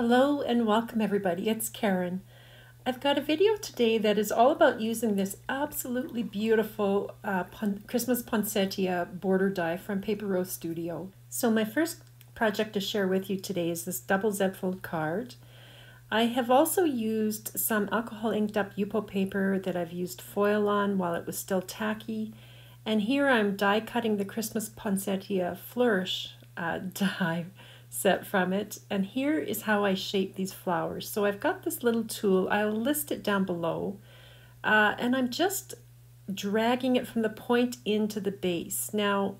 Hello and welcome everybody, it's Karen. I've got a video today that is all about using this absolutely beautiful Christmas Poinsettia border die from Paper Rose Studio. So my first project to share with you today is this double Z-fold card. I have also used some alcohol inked up Yupo paper that I've used foil on while it was still tacky. And here I'm die cutting the Christmas Poinsettia Flourish die set from it, and here is how I shape these flowers. So I've got this little tool, I'll list it down below, and I'm just dragging it from the point into the base. Now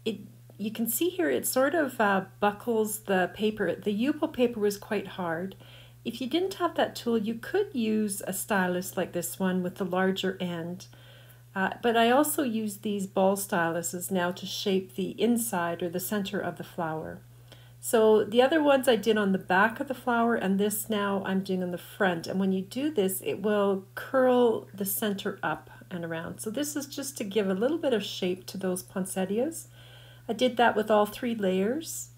you can see here it sort of buckles the paper. The Yupo paper was quite hard. If you didn't have that tool, you could use a stylus like this one with the larger end. But I also use these ball styluses now to shape the inside or the center of the flower. So the other ones I did on the back of the flower, and this now I'm doing on the front. And when you do this, it will curl the center up and around. So this is just to give a little bit of shape to those poinsettias. I did that with all 3 layers.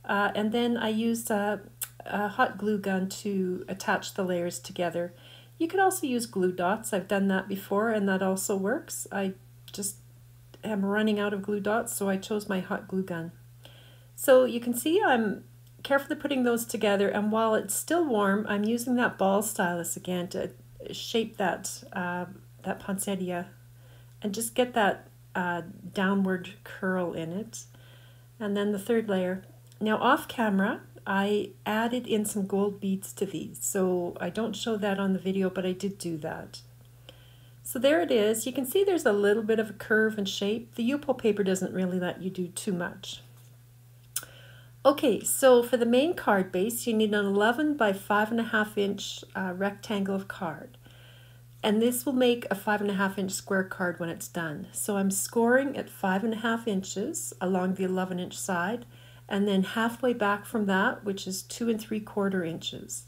And then I used a hot glue gun to attach the layers together. You could also use glue dots. I've done that before and that also works. I just am running out of glue dots, so I chose my hot glue gun. So you can see I'm carefully putting those together, and while it's still warm, I'm using that ball stylus again to shape that poinsettia and just get that downward curl in it. And then the 3rd layer. Now off camera, I added in some gold beads to these, so I don't show that on the video, but I did do that. So there it is. You can see there's a little bit of a curve and shape. The Yupo paper doesn't really let you do too much. Okay, so for the main card base, you need an 11 by 5.5 inch rectangle of card. And this will make a 5.5 inch square card when it's done. So I'm scoring at 5.5 inches along the 11-inch side, and then halfway back from that, which is 2 3/4 inches.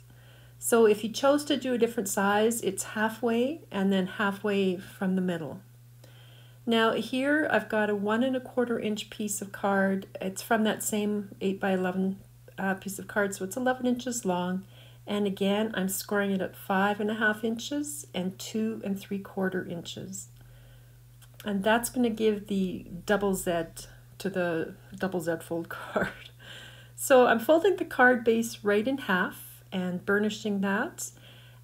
So if you chose to do a different size, it's halfway and then halfway from the middle. Now here I've got a 1 1/4 inch piece of card. It's from that same 8 by 11 piece of card, so it's 11 inches long. And again, I'm scoring it at 5.5 inches and 2 3/4 inches. And that's going to give the double Z to the double Z fold card. So I'm folding the card base right in half and burnishing that.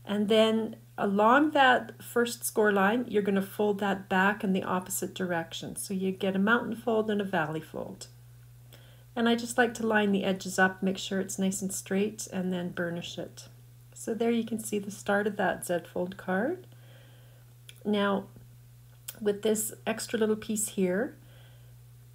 And then along that first score line, you're going to fold that back in the opposite direction. So you get a mountain fold and a valley fold. And I just like to line the edges up, make sure it's nice and straight, and then burnish it. So there you can see the start of that Z fold card. Now, with this extra little piece here,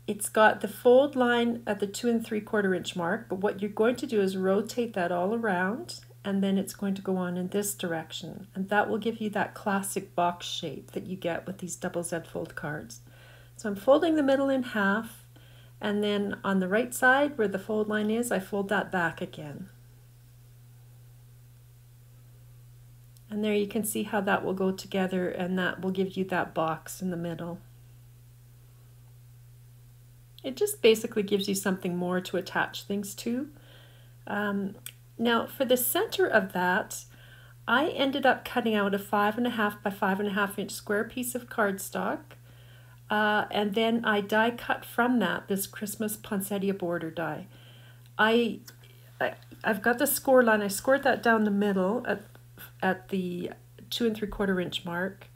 it's got the fold line at the 2 3/4 inch mark, but what you're going to do is rotate that all around, and then it's going to go on in this direction, and that will give you that classic box shape that you get with these double Z fold cards. So I'm folding the middle in half, and then on the right side where the fold line is, I fold that back again. And there you can see how that will go together, and that will give you that box in the middle. It just basically gives you something more to attach things to. Now for the center of that, I ended up cutting out a 5.5 by 5.5 inch square piece of cardstock, and then I die cut from that this Christmas Poinsettia border die. I've got the score line. I scored that down the middle at the 2 3/4 inch mark.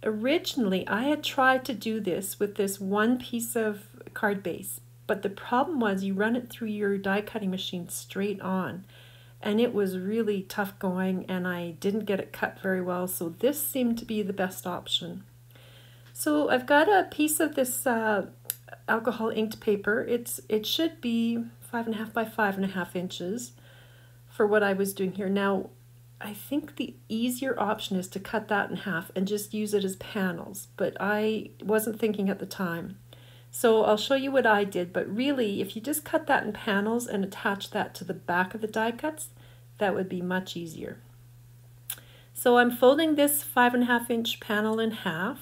Originally, I had tried to do this with this one piece of card base, but the problem was you run it through your die cutting machine straight on, and it was really tough going, and I didn't get it cut very well, so this seemed to be the best option. So I've got a piece of this alcohol inked paper. It should be 5.5 by 5.5 inches for what I was doing here. Now I think the easier option is to cut that in half and just use it as panels, but I wasn't thinking at the time. So I'll show you what I did, but really if you just cut that in panels and attach that to the back of the die cuts, that would be much easier. So I'm folding this 5.5 inch panel in half,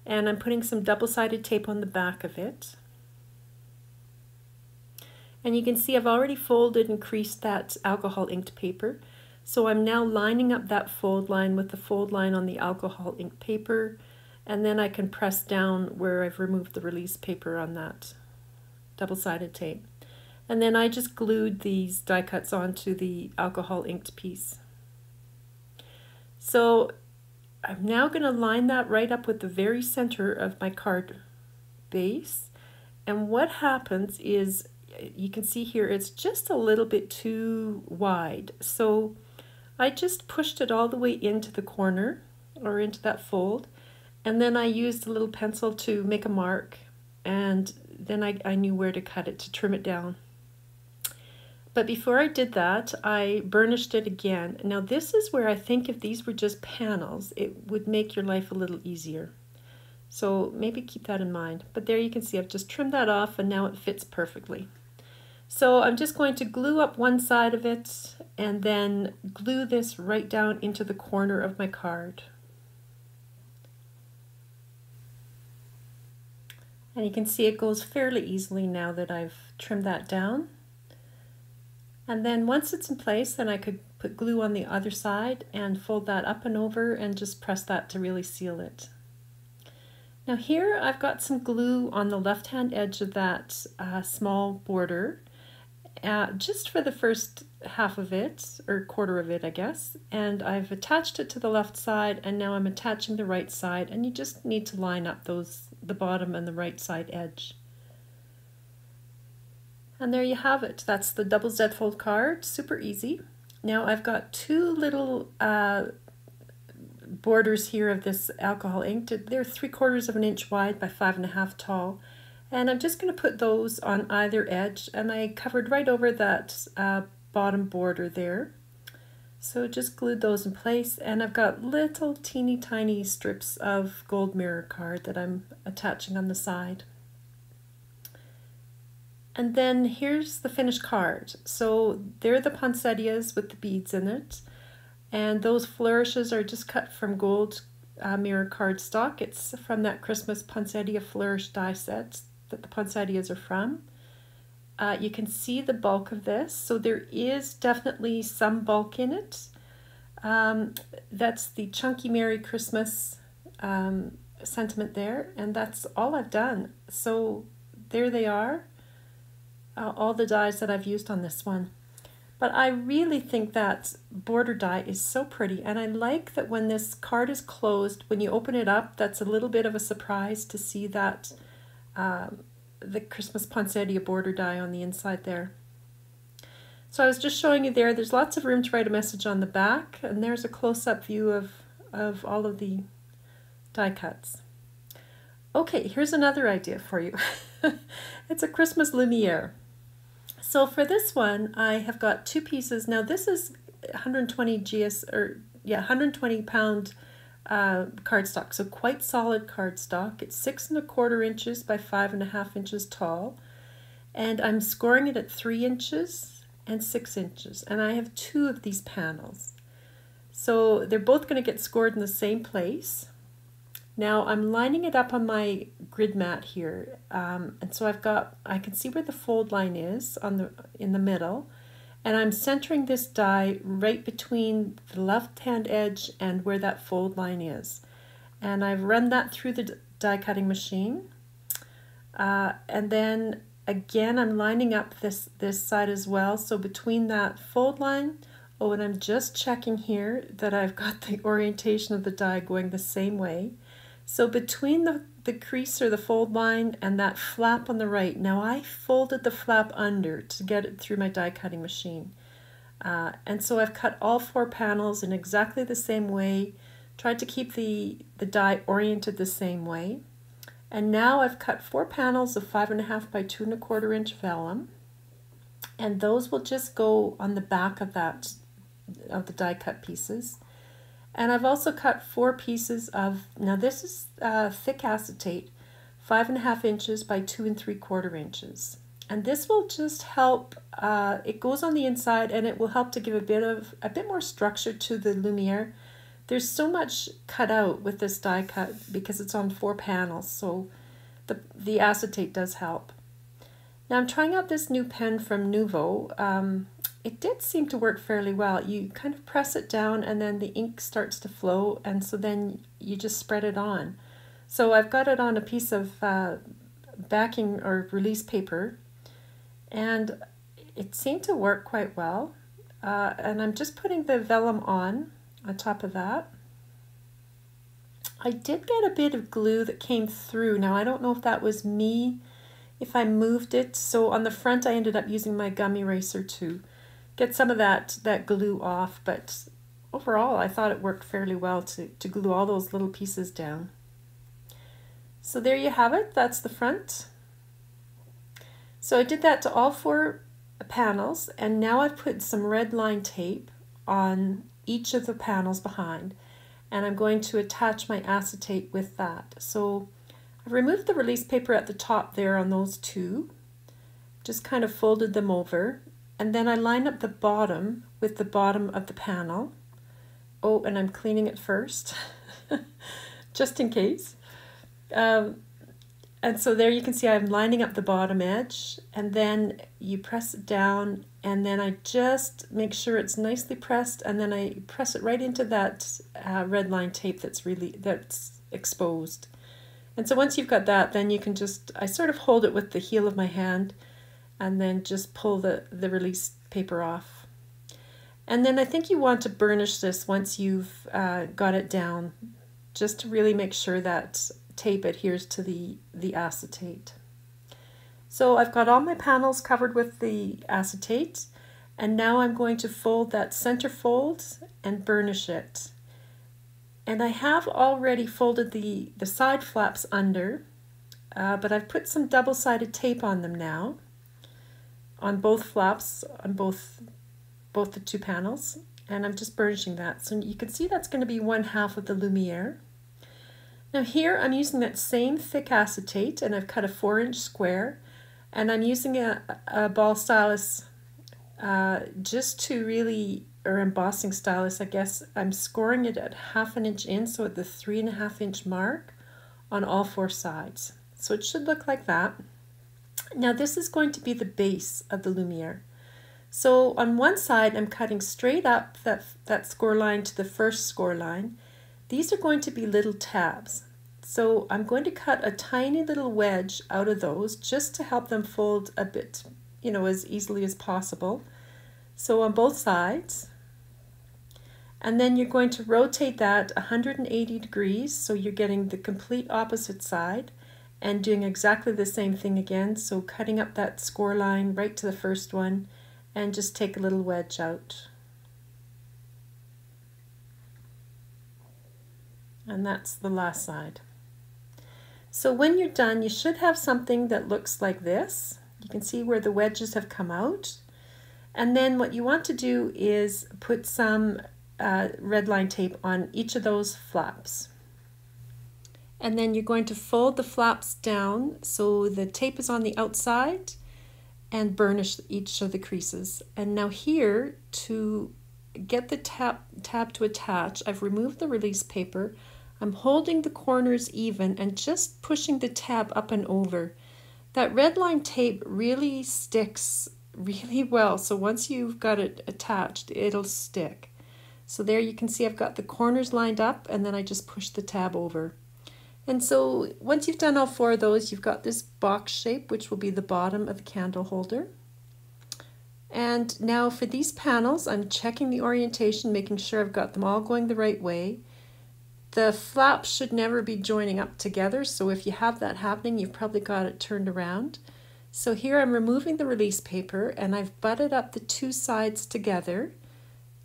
and I'm putting some double-sided tape on the back of it. And you can see I've already folded and creased that alcohol inked paper. So I'm now lining up that fold line with the fold line on the alcohol inked paper, and then I can press down where I've removed the release paper on that double-sided tape. And then I just glued these die cuts onto the alcohol inked piece. So I'm now going to line that right up with the very center of my card base. And what happens is, you can see here, it's just a little bit too wide. So I just pushed it all the way into the corner, or into that fold. And then I used a little pencil to make a mark. And then I knew where to cut it to trim it down. But before I did that, I burnished it again. Now this is where I think if these were just panels, it would make your life a little easier. So maybe keep that in mind. But there you can see I've just trimmed that off and now it fits perfectly. So I'm just going to glue up one side of it and then glue this right down into the corner of my card. And you can see it goes fairly easily now that I've trimmed that down. And then once it's in place, then I could put glue on the other side and fold that up and over and just press that to really seal it. Now here I've got some glue on the left-hand edge of that small border, just for the first half of it, or quarter of it I guess, and I've attached it to the left side, and now I'm attaching the right side, and you just need to line up the bottom and the right side edge. And there you have it. That's the double Z fold card, super easy. Now I've got two little borders here of this alcohol ink. They're 3/4 of an inch wide by 5.5 tall. And I'm just going to put those on either edge, and I covered right over that bottom border there. So just glued those in place, and I've got little teeny tiny strips of gold mirror card that I'm attaching on the side. And then here's the finished card. So they're the poinsettias with the beads in it. And those flourishes are just cut from gold mirror cardstock. It's from that Christmas Poinsettia flourish die set that the poinsettias are from. You can see the bulk of this. So there is definitely some bulk in it. That's the Chunky Merry Christmas sentiment there. And that's all I've done. So there they are. All the dies that I've used on this one. But I really think that border die is so pretty, and I like that when this card is closed, when you open it up, that's a little bit of a surprise to see that the Christmas Poinsettia border die on the inside there. So I was just showing you there's lots of room to write a message on the back, and there's a close-up view of all of the die cuts. Okay, here's another idea for you. It's a Christmas Lumiere. So for this one, I have got two pieces. Now this is 120 pound cardstock, so quite solid cardstock. It's 6¼ inches by 5.5 inches tall, and I'm scoring it at 3 inches and 6 inches, and I have two of these panels. So they're both going to get scored in the same place. Now I'm lining it up on my grid mat here, and so I can see where the fold line is in the middle, and I'm centering this die right between the left-hand edge and where that fold line is. And I've run that through the die cutting machine, and then again I'm lining up this side as well. So between that fold line, oh, and I'm just checking here that I've got the orientation of the die going the same way. So between the crease or the fold line and that flap on the right, now I folded the flap under to get it through my die cutting machine. And so I've cut all 4 panels in exactly the same way, tried to keep the die oriented the same way. And now I've cut 4 panels of 5.5 by 2¼ inch vellum, and those will just go on the back of the die cut pieces. And I've also cut 4 pieces of, now this is thick acetate, 5.5 inches by 2¾ inches. And this will just help, it goes on the inside, and it will help to give a bit more structure to the Lumiere. There's so much cut out with this die cut because it's on 4 panels, so the acetate does help. Now I'm trying out this new pen from Nuvo. It did seem to work fairly well. You kind of press it down and then the ink starts to flow, and so then you just spread it on. So I've got it on a piece of backing or release paper, and it seemed to work quite well. And I'm just putting the vellum on top of that. I did get a bit of glue that came through. Now I don't know if that was me, if I moved it. So on the front I ended up using my gum eraser to get some of that glue off, but overall I thought it worked fairly well to glue all those little pieces down. So there you have it, that's the front. So I did that to all 4 panels, and now I've put some red line tape on each of the panels behind, and I'm going to attach my acetate with that. So I've removed the release paper at the top there on those 2, just kind of folded them over, and then I line up the bottom with the bottom of the panel. Oh, and I'm cleaning it first, just in case. And so there you can see I'm lining up the bottom edge, and then you press it down, and then I just make sure it's nicely pressed, and then I press it right into that red line tape that's exposed. And so once you've got that, then you can I sort of hold it with the heel of my hand and then just pull the release paper off. And then I think you want to burnish this once you've got it down, just to really make sure that tape adheres to the acetate. So I've got all my panels covered with the acetate, and now I'm going to fold that center fold and burnish it. And I have already folded the side flaps under, but I've put some double-sided tape on them now, on both flaps, on both the 2 panels, and I'm just burnishing that. So you can see that's going to be 1/2 of the Lumiere. Now here I'm using that same thick acetate, and I've cut a 4-inch square, and I'm using a ball stylus just to really, or embossing stylus I guess. I'm scoring it at 1/2 inch in, so at the 3.5 inch mark on all 4 sides. So it should look like that. Now this is going to be the base of the Lumiere. So on one side I'm cutting straight up that score line to the first score line. These are going to be little tabs. So I'm going to cut a tiny little wedge out of those just to help them fold a bit, you know, as easily as possible. So on both sides. And then you're going to rotate that 180 degrees, so you're getting the complete opposite side, and doing exactly the same thing again. So cutting up that score line right to the first one, and just take a little wedge out. And that's the last side. So when you're done, you should have something that looks like this. You can see where the wedges have come out. And then what you want to do is put some red line tape on each of those flaps. And then you're going to fold the flaps down so the tape is on the outside, and burnish each of the creases. And now here, to get the tab to attach, I've removed the release paper. I'm holding the corners even and just pushing the tab up and over. That red line tape really sticks really well, so once you've got it attached, it'll stick. So there you can see I've got the corners lined up, and then I just push the tab over. And so once you've done all 4 of those, you've got this box shape, which will be the bottom of the candle holder. And now for these panels, I'm checking the orientation, making sure I've got them all going the right way. The flaps should never be joining up together, so if you have that happening, you've probably got it turned around. So here I'm removing the release paper, and I've butted up the 2 sides together,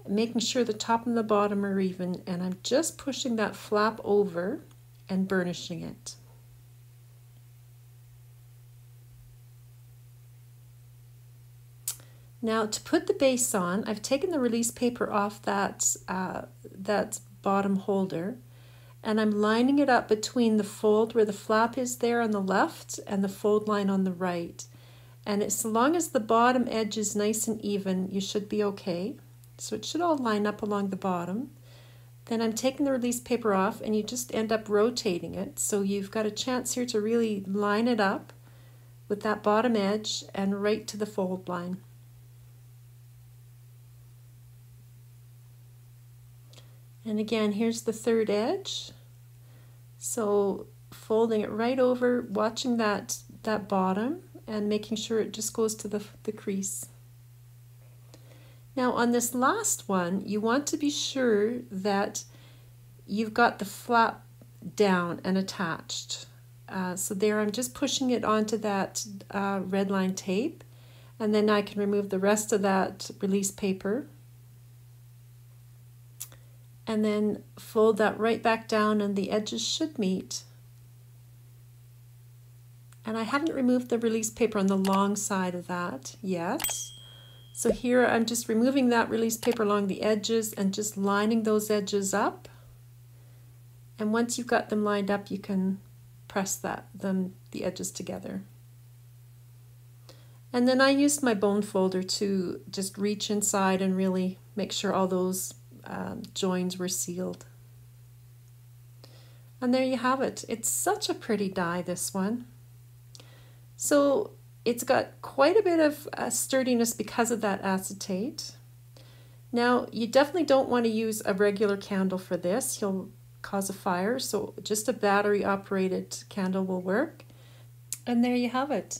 making sure the top and the bottom are even, and I'm just pushing that flap over and burnishing it. Now to put the base on, I've taken the release paper off that bottom holder, and I'm lining it up between the fold where the flap is there on the left and the fold line on the right. And so long as the bottom edge is nice and even, you should be okay. So it should all line up along the bottom. Then I'm taking the release paper off, and you just end up rotating it. So you've got a chance here to really line it up with that bottom edge and right to the fold line. And again, here's the third edge. So folding it right over, watching that bottom and making sure it just goes to the crease. Now on this last one, you want to be sure that you've got the flap down and attached. So there I'm just pushing it onto that red line tape, and then I can remove the rest of that release paper and then fold that right back down, and the edges should meet. And I haven't removed the release paper on the long side of that yet. So here I'm just removing that release paper along the edges and just lining those edges up. And once you've got them lined up, you can press the edges together. And then I used my bone folder to just reach inside and really make sure all those joins were sealed. And there you have it. It's such a pretty die, this one. So it's got quite a bit of sturdiness because of that acetate. Now, you definitely don't want to use a regular candle for this. You'll cause a fire, so just a battery-operated candle will work. And there you have it.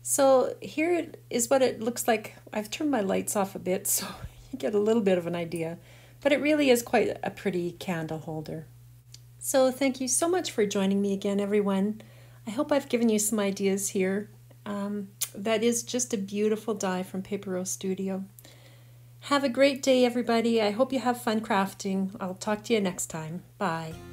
So here is what it looks like. I've turned my lights off a bit so you get a little bit of an idea. But it really is quite a pretty candle holder. So thank you so much for joining me again, everyone. I hope I've given you some ideas here. That is just a beautiful die from Paper Rose Studio. Have a great day, everybody. I hope you have fun crafting. I'll talk to you next time. Bye.